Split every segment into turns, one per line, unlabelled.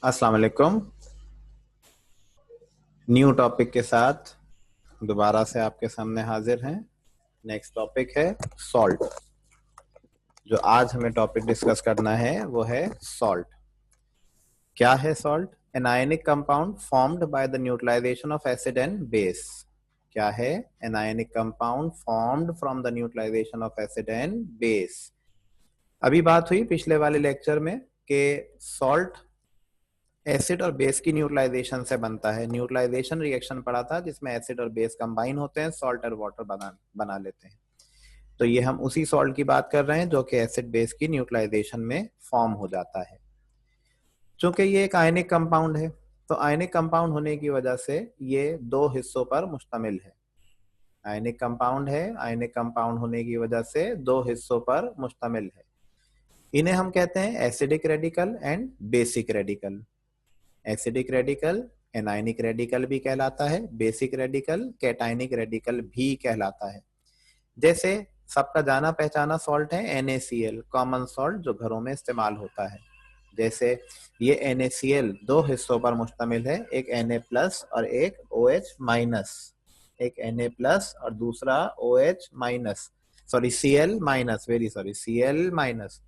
अस्सलाम वालेकुम। New topic के साथ दोबारा से आपके सामने हाजिर हैं। नेक्स्ट टॉपिक है सॉल्ट। जो आज हमें टॉपिक डिस्कस करना है वो है सॉल्ट। क्या है salt? An ionic compound formed by the neutralization of acid and base. क्या है? An ionic compound formed from the neutralization of acid and base. अभी बात हुई पिछले वाले लेक्चर में कि सॉल्ट एसिड और बेस की न्यूट्रलाइजेशन से बनता है। न्यूट्रलाइजेशन रिएक्शन पढ़ा था जिसमें एसिड और बेस कंबाइन होते हैं, सॉल्ट और वाटर बना लेते हैं। तो ये हम उसी सॉल्ट की बात कर रहे हैं जो कि एसिड बेस की न्यूट्रलाइजेशन में फॉर्म हो जाता है। चूंकि ये एक आयनिक कंपाउंड है तो आयनिक कंपाउंड होने की वजह से ये दो हिस्सों पर मुश्तमिल है। आयनिक कंपाउंड है, आयनिक कंपाउंड होने की वजह से दो हिस्सों पर मुश्तमिल है। इन्हें हम कहते हैं acidic radical and basic radical. Acidic radical anionic radical भी कहलाता है, बेसिक रेडिकल कैटायनिक रेडिकल भी कहलाता है। जैसे सबका जाना पहचाना सॉल्ट है NaCl, कॉमन सॉल्ट जो घरों में इस्तेमाल होता है। जैसे ये NaCl दो हिस्सों पर मुश्तमिल है, एक Na प्लस और एक OH माइनस। एक Na प्लस और दूसरा OH minus, sorry Cl minus, very sorry Cl minus.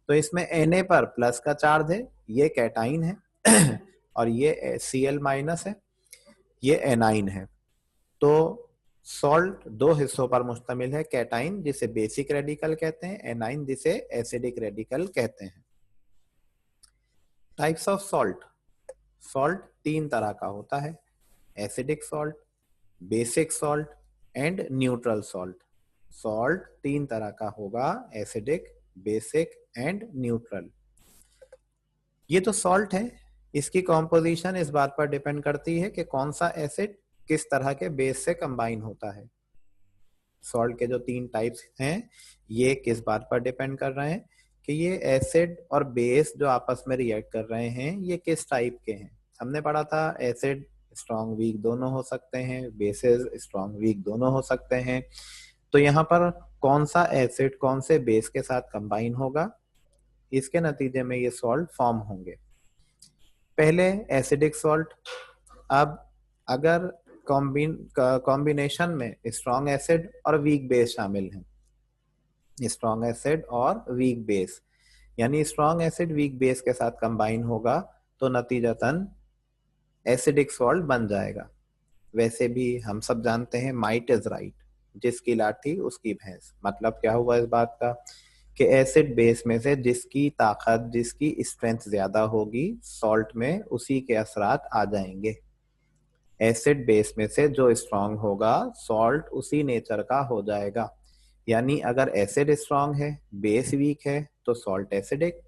तो इसमें Na पर प्लस का चार्ज है, ये कैटाइन है और ये Cl माइनस है, ये एनाइन है। तो सॉल्ट दो हिस्सों पर मुश्तमिल है, कैटाइन जिसे बेसिक रेडिकल कहते हैं, एनाइन जिसे एसिडिक रेडिकल कहते हैं। Types of salt. सॉल्ट तीन तरह का होता है, acidic salt, basic salt and neutral salt. Salt तीन तरह का होगा, एसिडिक, बेसिक एंड न्यूट्रल। ये तो सॉल्ट है, इसकी कॉम्पोजिशन इस बात पर डिपेंड करती है कि कौन सा एसिड किस तरह के बेस से कंबाइन होता है। सॉल्ट के जो तीन टाइप्स हैं ये किस बात पर डिपेंड कर रहे हैं कि ये एसिड और बेस जो आपस में रिएक्ट कर रहे हैं ये किस टाइप के हैं। हमने पढ़ा था एसिड स्ट्रॉन्ग वीक दोनों हो सकते हैं, बेसेस स्ट्रॉन्ग वीक दोनों हो सकते हैं। तो यहाँ पर कौन सा एसिड कौन से बेस के साथ कंबाइन होगा, इसके नतीजे में ये सॉल्ट फॉर्म होंगे। पहले एसिडिक सॉल्ट। अब अगर कॉम्बिनेशन में स्ट्रॉन्ग एसिड और वीक बेस शामिल हैं, स्ट्रॉन्ग एसिड और वीक बेस, यानी स्ट्रॉन्ग एसिड वीक बेस के साथ कंबाइन होगा तो नतीजतन एसिडिक सॉल्ट बन जाएगा। वैसे भी हम सब जानते हैं माइट इज राइट, जिसकी लाठी उसकी भैंस। मतलब क्या हुआ इस बात का कि एसिड बेस में से जिसकी ताकत जिसकी स्ट्रेंथ ज्यादा होगी सॉल्ट में उसी के असरात आ जाएंगे। एसिड बेस में से जो स्ट्रांग होगा सॉल्ट उसी नेचर का हो जाएगा। यानी अगर एसिड स्ट्रांग है बेस वीक है तो सॉल्ट एसिडिक,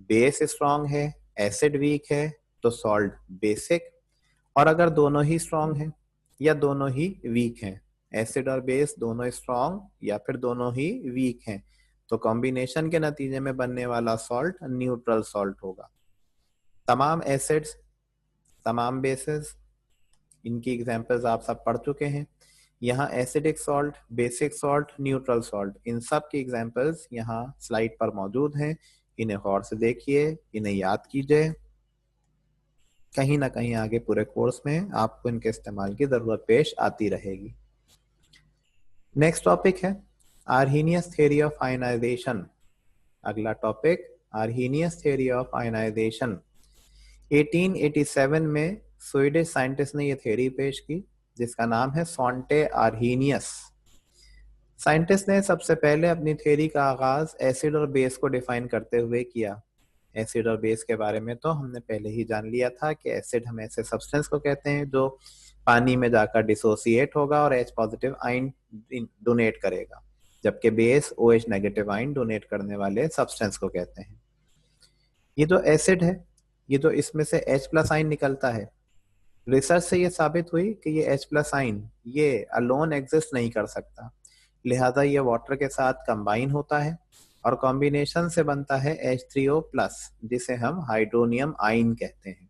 बेस स्ट्रांग है एसिड वीक है तो सॉल्ट बेसिक। और अगर दोनों ही स्ट्रांग हैं या दोनों ही वीक हैं, एसिड और बेस दोनों स्ट्रांग या फिर दोनों ही वीक हैं, तो कॉम्बिनेशन के नतीजे में बनने वाला सॉल्ट न्यूट्रल सॉल्ट होगा। तमाम एसिड्स, तमाम बेसेस, इनकी एग्जांपल्स आप सब पढ़ चुके हैं। यहाँ acidic salt, basic salt, neutral salt, इन सब की एग्जांपल्स यहाँ स्लाइड पर मौजूद हैं। इन्हें गौर से देखिए, इन्हें याद कीजिए, कहीं ना कहीं आगे पूरे कोर्स में आपको इनके इस्तेमाल की जरूरत पेश आती रहेगी। नेक्स्ट टॉपिक है आर्हीनियस थ्योरी ऑफ आयनाइजेशन। अगला topic Arrhenius theory of ionization. 1887 में स्वीडिश साइंटिस्ट ने यह थ्योरी पेश की जिसका नाम है सॉन्टे आर्हीनियस। साइंटिस्ट ने सबसे पहले अपनी थ्योरी का आगाज एसिड और बेस को डिफाइन करते हुए किया। एसिड और बेस के बारे में तो हमने पहले ही जान लिया था कि एसिड हम ऐसे सब्सटेंस को कहते हैं जो पानी में जाकर डिसोसिएट होगा और H पॉजिटिव आयन डोनेट करेगा, जबकि base OH negative ion donate करने वाले सब्सटेंस को कहते हैं। ये जो एसिड है ये जो इसमें से H प्लस आयन निकलता है, रिसर्च से ये साबित हुई कि ये H प्लस आयन ये अलोन एग्जिस्ट नहीं कर सकता, लिहाजा ये वाटर के साथ कंबाइन होता है और कॉम्बिनेशन से बनता है H3O प्लस जिसे हम हाइड्रोनियम आयन कहते हैं।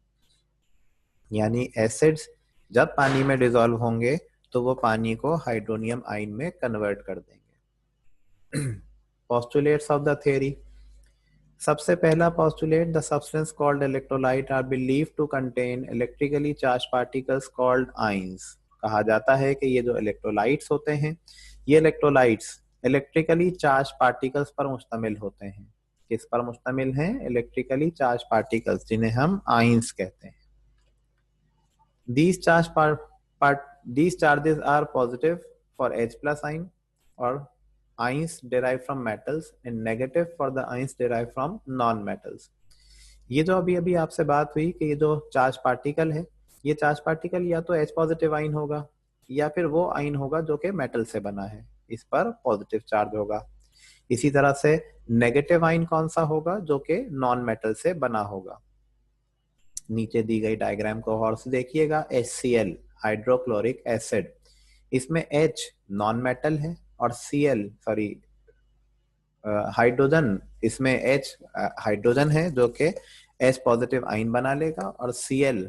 यानी एसिड्स जब पानी में डिसॉल्व होंगे तो वो पानी को हाइड्रोनियम आयन में कन्वर्ट कर देंगे। Postulates of the theory. सबसे पहला postulate, the substance called electrolyte are believed to contain electrically charged particles called ions. कहा जाता है कि ये जो इलेक्ट्रोलाइट्स होते हैं, ये इलेक्ट्रोलाइट्स इलेक्ट्रिकली चार्ज पार्टिकल्स पर मुश्तमिल होते हैं। किस पर मुश्तमिल हैं? इलेक्ट्रिकली चार्ज पार्टिकल्स, जिन्हें हम आइंस कहते हैं। These these charges are positive for H plus ion or ions derived from metals and negative for the ions derived from non metals. ये जो अभी अभी आपसे बात हुई कि ये जो चार्ज पार्टिकल है, ये चार्ज पार्टिकल या तो H पॉजिटिव आइन होगा या फिर वो आइन होगा जो कि मेटल से बना है, इस पर पॉजिटिव चार्ज होगा। इसी तरह से नेगेटिव आइन कौन सा होगा? जो कि नॉन मेटल से बना होगा। नीचे दी गई डायग्राम को और से देखिएगा, HCl हाइड्रोक्लोरिक एसिड, इसमें H नॉन मेटल है और हाइड्रोजन, इसमें H हाइड्रोजन है जो कि H पॉजिटिव आइन बना लेगा, और Cl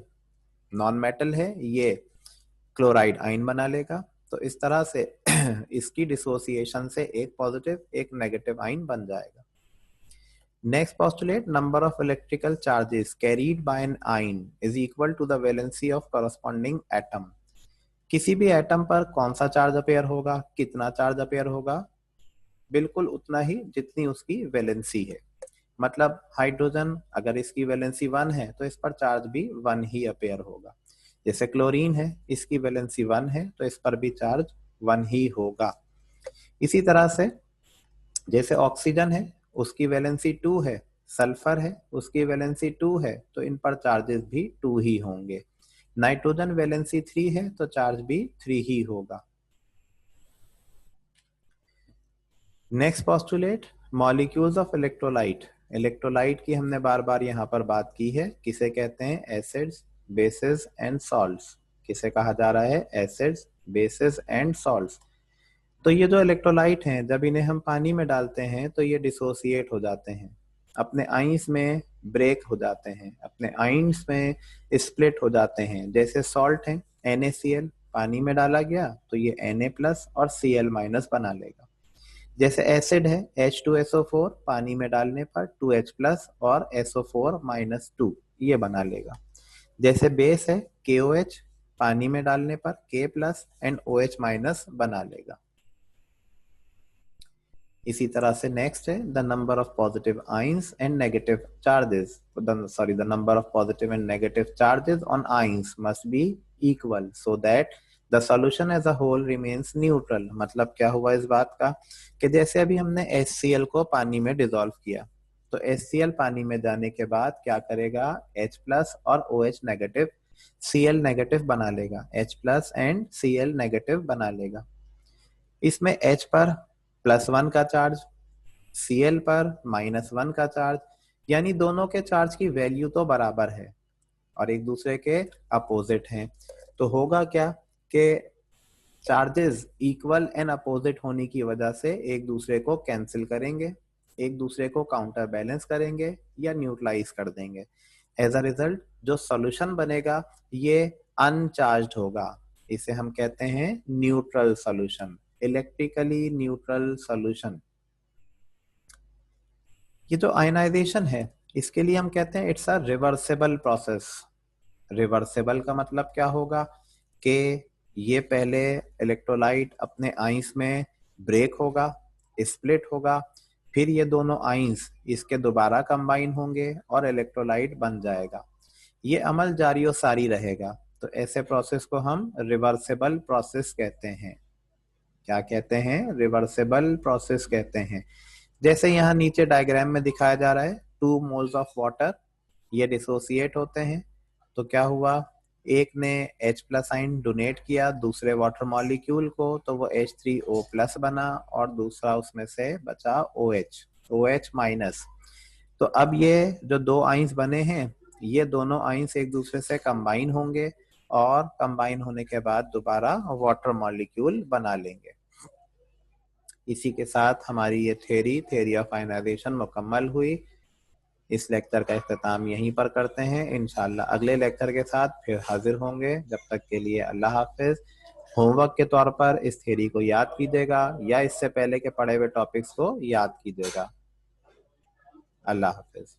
नॉन मेटल है, ये क्लोराइड आइन बना लेगा। तो इस तरह से इसकी डिसोसिएशन से एक पॉजिटिव एक नेगेटिव आइन बन जाएगा। Next postulate, number of electrical charges carried by an ion is equal to the valency of corresponding atom. किसी भी एटम पर कौन सा चार्ज अपेयर होगा, कितना चार्ज अपेयर होगा? बिल्कुल उतना ही जितनी उसकी वैलेंसी है। मतलब हाइड्रोजन अगर इसकी वैलेंसी 1 है तो इस पर चार्ज भी 1 ही अपेयर होगा। जैसे क्लोरीन है, इसकी वैलेंसी 1 है तो इस पर भी चार्ज 1 ही होगा। इसी तरह से जैसे ऑक्सीजन है, उसकी वैलेंसी 2 है, सल्फर है, उसकी वैलेंसी 2 है, तो इन पर चार्जेस भी 2 ही होंगे। नाइट्रोजन वैलेंसी 3 है तो चार्ज भी 3 ही होगा। Next postulate, molecules of electrolyte. Electrolyte की हमने बार बार यहाँ पर बात की है। किसे कहते हैं? Acids, basis and salts. किसे कहा जा रहा है? Acids, basis and salts. तो ये जो इलेक्ट्रोलाइट हैं, जब इन्हें हम पानी में डालते हैं तो ये डिसोसिएट हो जाते हैं, अपने आइंस में ब्रेक हो जाते हैं, अपने आइंस में स्प्लिट हो जाते हैं। जैसे सॉल्ट है NaCl, पानी में डाला गया तो ये Na+ और Cl- बना लेगा। जैसे एसिड है H2SO4, पानी में डालने पर 2H+ और SO4-2 ये बना लेगा। जैसे बेस है KOH, पानी में डालने पर K+ एंड OH- बना लेगा। इसी तरह से नेक्स्ट है the number of positive ions and negative charges, the number of positive and negative charges on ions must be equal so that the solution as a whole remains neutral. मतलब क्या हुआ इस बात का कि जैसे अभी हमने HCl को पानी में डिसॉल्व किया, तो HCl पानी में जाने के बाद क्या करेगा? H+ और OH नेगेटिव, Cl नेगेटिव बना लेगा, H+ एंड Cl नेगेटिव बना लेगा। इसमें H पर +1 का चार्ज, Cl पर -1 का चार्ज, यानी दोनों के चार्ज की वैल्यू तो बराबर है और एक दूसरे के अपोजिट हैं। तो होगा क्या कि चार्जेस इक्वल एंड अपोजिट होने की वजह से एक दूसरे को कैंसिल करेंगे, एक दूसरे को काउंटर बैलेंस करेंगे या न्यूट्रलाइज कर देंगे। एज अ रिजल्ट जो सॉल्यूशन बनेगा ये अनचार्ज्ड होगा। इसे हम कहते हैं neutral solution, electrically neutral solution. ये जो आयनाइजेशन है, इसके लिए हम कहते हैं it's a reversible process. Reversible का मतलब क्या होगा कि ये पहले इलेक्ट्रोलाइट अपने आइंस में ब्रेक होगा, स्प्लिट होगा, फिर ये दोनों आइंस इसके दोबारा कंबाइन होंगे और इलेक्ट्रोलाइट बन जाएगा। ये अमल जारी और सारी रहेगा। तो ऐसे प्रोसेस को हम रिवर्सिबल प्रोसेस कहते हैं। क्या कहते हैं? रिवर्सिबल प्रोसेस कहते हैं। जैसे यहाँ नीचे डायग्राम में दिखाया जा रहा है, 2 मोल्स ऑफ वाटर, ये डिसोसिएट होते हैं। तो क्या हुआ? एक ने H+ आइन डोनेट किया दूसरे वाटर मॉलिक्यूल को, तो वो H3O+ बना और दूसरा उसमें से बचा OH-। तो अब ये जो 2 आइंस बने हैं, ये दोनों आइंस एक दूसरे से कंबाइन होंगे और कंबाइन होने के बाद दोबारा वाटर मॉलिक्यूल बना लेंगे। इसी के साथ हमारी ये थ्योरी ऑफ आयनाइजेशन मुकम्मल हुई। इस लेक्चर का इख्तिताम यहीं पर करते हैं। इंशाल्लाह अगले लेक्चर के साथ फिर हाजिर होंगे। जब तक के लिए अल्लाह हाफिज। होमवर्क के तौर पर इस थ्योरी को याद कीजिएगा या इससे पहले के पढ़े हुए टॉपिक्स को याद कीजिएगा। अल्लाह हाफिज।